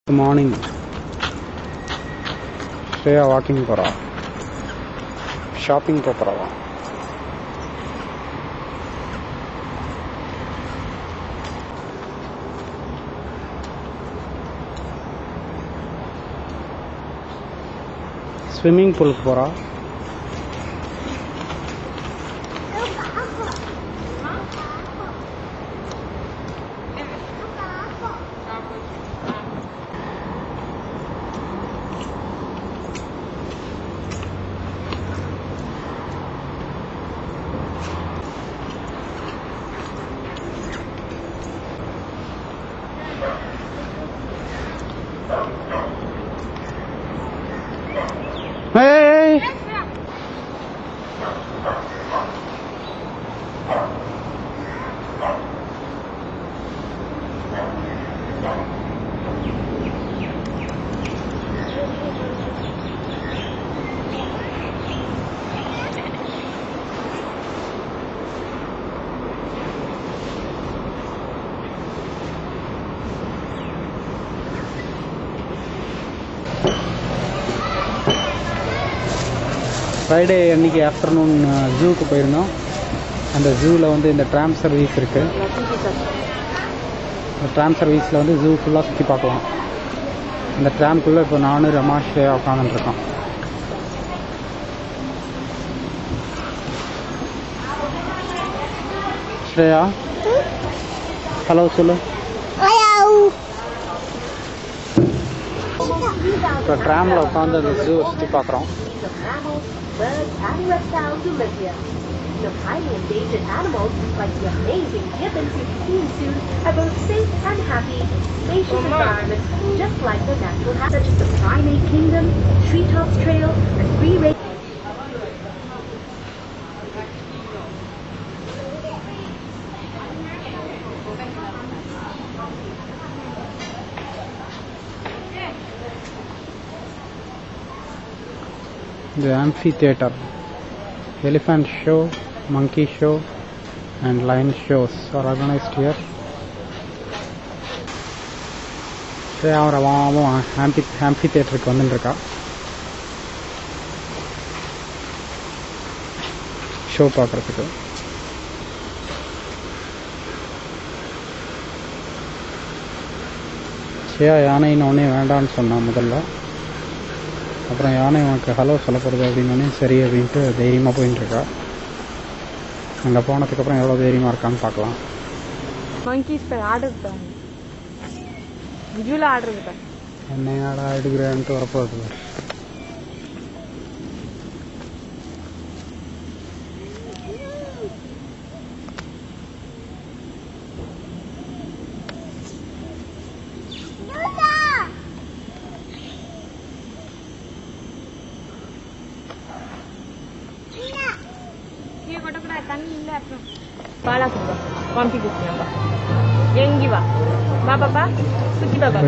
Good morning. Shreya walking pora. Shopping pora. Swimming pool pora. Hey! Friday அன்னைக்கு afternoon ஜூக்கு போயிருந்தோம். அந்த ஜூவில் வந்து இந்த ட்ராம் சர்வீஸ் இருக்குது. இந்த ட்ராம் சர்வீஸில் வந்து ஜூ ஃபுல்லாக சுற்றி பார்க்கலாம். இந்த ட்ராம்குள்ளே இப்போ நானும் ரமாஷ் உட்காந்துட்டுருக்கோம். ஸ்ரேயா ஹலோ சொல்லு. இப்போ ட்ராமில் உட்காந்து அந்த ஜூவை சுற்றி பார்க்குறோம். Birds and reptiles who live here. The highly endangered animals, like the amazing gibbons you've seen soon, are both safe and happy, spacious environments, just like the natural habitat, such as the primate kingdom, treetops trail, and free range. The amphitheater, elephant show, monkey show and lion shows are organized here. amphitheater க்கு வந்துருக்கா. Show பார்க்கறதுக்கு. யானைன்னு ஒன்றே வேண்டான்னு சொன்னான் முதல்ல. அப்புறம் யானை உனக்கு ஹலோ சொல்ல போகிறது அப்படின்னே சரி அப்படின்ட்டு தைரியமாக போயின்ட்டுருக்கா. அங்கே போனதுக்கப்புறம் எவ்வளோ தைரியமாக இருக்கான்னு பார்க்கலாம். monkeys per ஆடுறது விஜுவல் ஆடுறது என்ன ஆடா எடுக்கிறேன்ட்டு வரப்போகுது. தண்ணி இல்லை. அப்புறம் பாலா குப்பா காம்பி குப்பா எங்கி வா பாப்பா சுத்தி பாப்பா.